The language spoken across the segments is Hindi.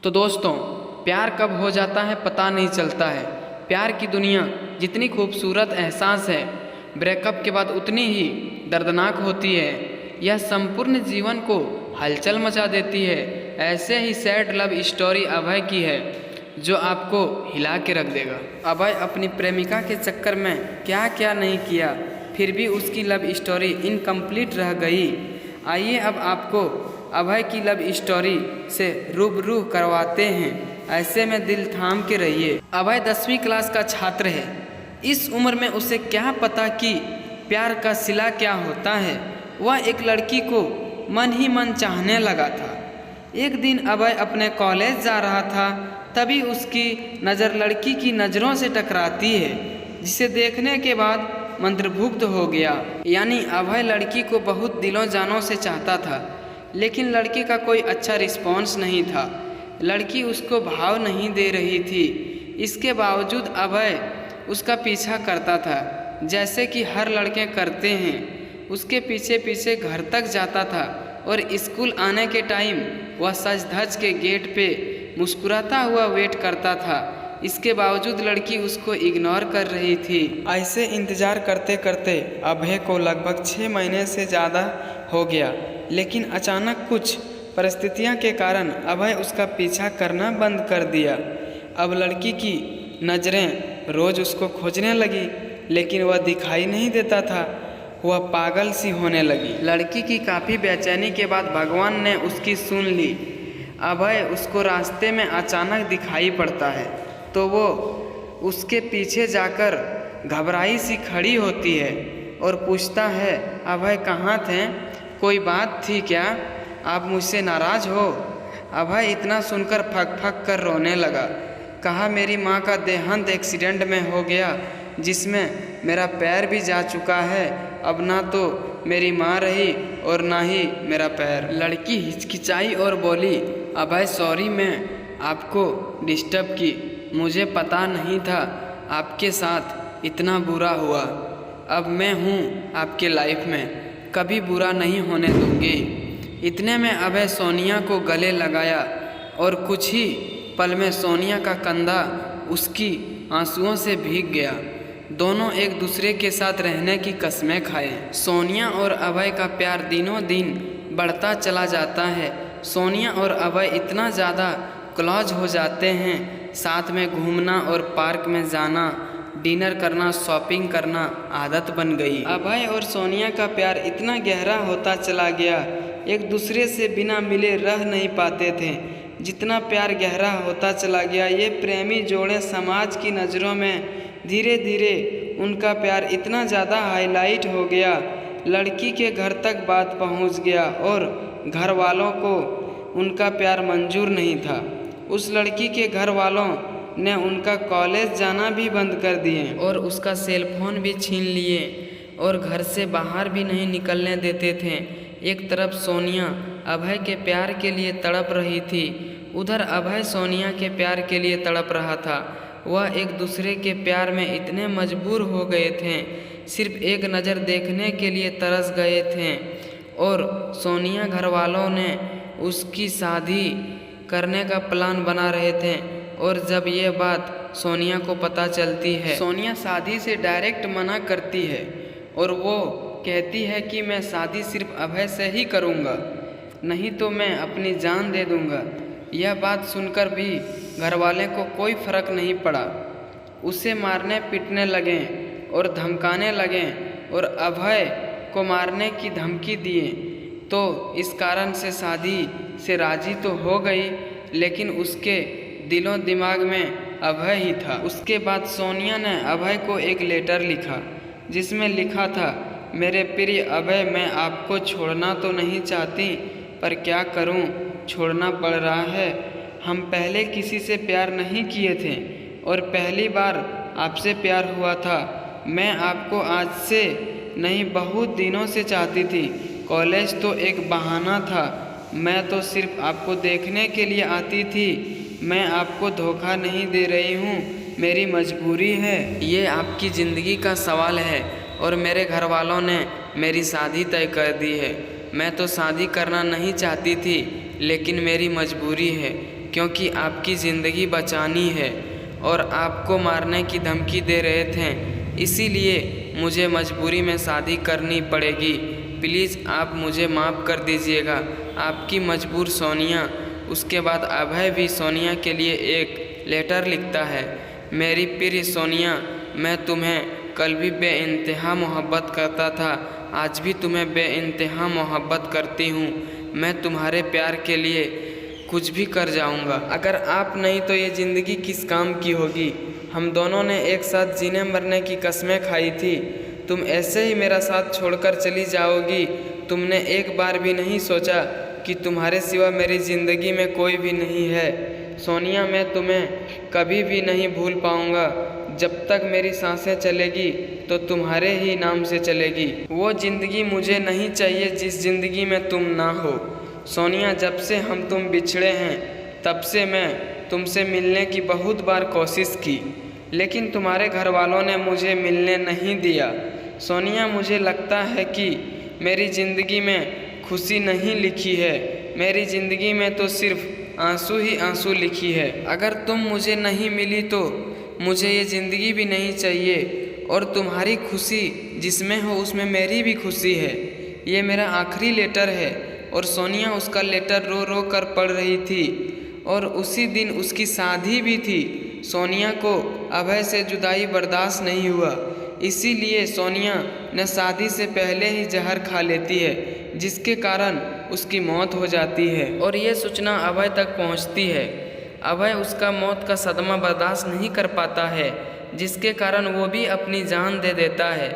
तो दोस्तों, प्यार कब हो जाता है पता नहीं चलता है। प्यार की दुनिया जितनी खूबसूरत एहसास है, ब्रेकअप के बाद उतनी ही दर्दनाक होती है। यह संपूर्ण जीवन को हलचल मचा देती है। ऐसे ही सैड लव स्टोरी अभय की है, जो आपको हिला के रख देगा। अभय अपनी प्रेमिका के चक्कर में क्या क्या नहीं किया, फिर भी उसकी लव स्टोरी इनकम्प्लीट रह गई। आइए अब आपको अभय की लव स्टोरी से रूबरू करवाते हैं। ऐसे में दिल थाम के रहिए। अभय 10वीं क्लास का छात्र है। इस उम्र में उसे क्या पता कि प्यार का सिला क्या होता है। वह एक लड़की को मन ही मन चाहने लगा था। एक दिन अभय अपने कॉलेज जा रहा था, तभी उसकी नज़र लड़की की नज़रों से टकराती है, जिसे देखने के बाद मंत्रमुग्ध हो गया। यानी अभय लड़की को बहुत दिलों जानों से चाहता था, लेकिन लड़की का कोई अच्छा रिस्पॉन्स नहीं था। लड़की उसको भाव नहीं दे रही थी। इसके बावजूद अभय उसका पीछा करता था, जैसे कि हर लड़के करते हैं। उसके पीछे पीछे घर तक जाता था और स्कूल आने के टाइम वह सज धज के गेट पे मुस्कुराता हुआ वेट करता था। इसके बावजूद लड़की उसको इग्नोर कर रही थी। ऐसे इंतज़ार करते करते अभय को लगभग 6 महीने से ज़्यादा हो गया, लेकिन अचानक कुछ परिस्थितियों के कारण अभय उसका पीछा करना बंद कर दिया। अब लड़की की नज़रें रोज़ उसको खोजने लगी, लेकिन वह दिखाई नहीं देता था। वह पागल सी होने लगी। लड़की की काफ़ी बेचैनी के बाद भगवान ने उसकी सुन ली। अभय उसको रास्ते में अचानक दिखाई पड़ता है, तो वो उसके पीछे जाकर घबराई सी खड़ी होती है और पूछता है, अभय कहाँ थे? कोई बात थी क्या? आप मुझसे नाराज़ हो? अभय इतना सुनकर फक फक कर रोने लगा। कहा, मेरी माँ का देहांत एक्सीडेंट में हो गया, जिसमें मेरा पैर भी जा चुका है। अब ना तो मेरी माँ रही और ना ही मेरा पैर। लड़की हिचकिचाई और बोली, अभय सॉरी, मैं आपको डिस्टर्ब की। मुझे पता नहीं था आपके साथ इतना बुरा हुआ। अब मैं हूँ आपके लाइफ में, कभी बुरा नहीं होने दूंगी। इतने में अभय सोनिया को गले लगाया और कुछ ही पल में सोनिया का कंधा उसकी आंसुओं से भीग गया। दोनों एक दूसरे के साथ रहने की कसमें खाए। सोनिया और अभय का प्यार दिनों दिन बढ़ता चला जाता है। सोनिया और अभय इतना ज़्यादा क्लोज हो जाते हैं, साथ में घूमना और पार्क में जाना, डिनर करना, शॉपिंग करना आदत बन गई। अभय और सोनिया का प्यार इतना गहरा होता चला गया, एक दूसरे से बिना मिले रह नहीं पाते थे। जितना प्यार गहरा होता चला गया, ये प्रेमी जोड़े समाज की नज़रों में धीरे धीरे उनका प्यार इतना ज़्यादा हाईलाइट हो गया, लड़की के घर तक बात पहुंच गया और घर वालों को उनका प्यार मंजूर नहीं था। उस लड़की के घर वालों ने उनका कॉलेज जाना भी बंद कर दिए और उसका सेल फोन भी छीन लिए और घर से बाहर भी नहीं निकलने देते थे। एक तरफ सोनिया अभय के प्यार के लिए तड़प रही थी, उधर अभय सोनिया के प्यार के लिए तड़प रहा था। वह एक दूसरे के प्यार में इतने मजबूर हो गए थे, सिर्फ एक नज़र देखने के लिए तरस गए थे। और सोनिया घर वालों ने उसकी शादी करने का प्लान बना रहे थे। और जब ये बात सोनिया को पता चलती है, सोनिया शादी से डायरेक्ट मना करती है और वो कहती है कि मैं शादी सिर्फ अभय से ही करूँगा, नहीं तो मैं अपनी जान दे दूँगा। यह बात सुनकर भी घर वाले को कोई फ़र्क नहीं पड़ा। उसे मारने पीटने लगे और धमकाने लगे और अभय को मारने की धमकी दिए। तो इस कारण से शादी से राज़ी तो हो गई, लेकिन उसके दिलों दिमाग में अभय ही था। उसके बाद सोनिया ने अभय को एक लेटर लिखा, जिसमें लिखा था, मेरे प्रिय अभय, मैं आपको छोड़ना तो नहीं चाहती, पर क्या करूं, छोड़ना पड़ रहा है। हम पहले किसी से प्यार नहीं किए थे और पहली बार आपसे प्यार हुआ था। मैं आपको आज से नहीं, बहुत दिनों से चाहती थी। कॉलेज तो एक बहाना था, मैं तो सिर्फ आपको देखने के लिए आती थी। मैं आपको धोखा नहीं दे रही हूँ, मेरी मजबूरी है। ये आपकी ज़िंदगी का सवाल है और मेरे घर वालों ने मेरी शादी तय कर दी है। मैं तो शादी करना नहीं चाहती थी, लेकिन मेरी मजबूरी है। क्योंकि आपकी ज़िंदगी बचानी है और आपको मारने की धमकी दे रहे थे, इसीलिए मुझे मजबूरी में शादी करनी पड़ेगी। प्लीज़ आप मुझे माफ़ कर दीजिएगा। आपकी मजबूर सोनिया। उसके बाद अभय भी सोनिया के लिए एक लेटर लिखता है। मेरी प्रिय सोनिया, मैं तुम्हें कल भी बेइंतहा मोहब्बत करता था, आज भी तुम्हें बेइंतहा मोहब्बत करती हूँ। मैं तुम्हारे प्यार के लिए कुछ भी कर जाऊँगा। अगर आप नहीं तो ये ज़िंदगी किस काम की होगी। हम दोनों ने एक साथ जीने मरने की कस्में खाई थी। तुम ऐसे ही मेरा साथ छोड़कर चली जाओगी। तुमने एक बार भी नहीं सोचा कि तुम्हारे सिवा मेरी ज़िंदगी में कोई भी नहीं है। सोनिया, मैं तुम्हें कभी भी नहीं भूल पाऊँगा। जब तक मेरी सांसें चलेगी तो तुम्हारे ही नाम से चलेगी। वो ज़िंदगी मुझे नहीं चाहिए जिस ज़िंदगी में तुम ना हो। सोनिया, जब से हम तुम बिछड़े हैं तब से मैं तुमसे मिलने की बहुत बार कोशिश की, लेकिन तुम्हारे घर वालों ने मुझे मिलने नहीं दिया। सोनिया, मुझे लगता है कि मेरी ज़िंदगी में खुशी नहीं लिखी है। मेरी ज़िंदगी में तो सिर्फ आंसू ही आंसू लिखी है। अगर तुम मुझे नहीं मिली तो मुझे ये ज़िंदगी भी नहीं चाहिए और तुम्हारी खुशी जिसमें हो उसमें मेरी भी खुशी है। ये मेरा आखिरी लेटर है। और सोनिया उसका लेटर रो रो कर पढ़ रही थी और उसी दिन उसकी शादी भी थी। सोनिया को अभय से जुदाई बर्दाश्त नहीं हुआ, इसीलिए सोनिया ने शादी से पहले ही जहर खा लेती है, जिसके कारण उसकी मौत हो जाती है। और ये सूचना अभय तक पहुंचती है। अभय उसका मौत का सदमा बर्दाश्त नहीं कर पाता है, जिसके कारण वो भी अपनी जान दे देता है।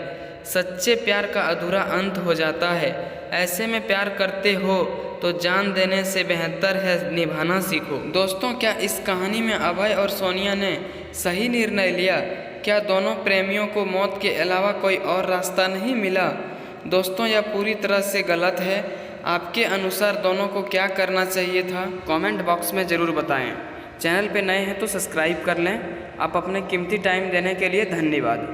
सच्चे प्यार का अधूरा अंत हो जाता है। ऐसे में प्यार करते हो तो जान देने से बेहतर है निभाना सीखो। दोस्तों, क्या इस कहानी में अभय और सोनिया ने सही निर्णय लिया? क्या दोनों प्रेमियों को मौत के अलावा कोई और रास्ता नहीं मिला? दोस्तों, यह पूरी तरह से गलत है। आपके अनुसार दोनों को क्या करना चाहिए था? कमेंट बॉक्स में ज़रूर बताएं। चैनल पे नए हैं तो सब्सक्राइब कर लें। आप अपने कीमती टाइम देने के लिए धन्यवाद।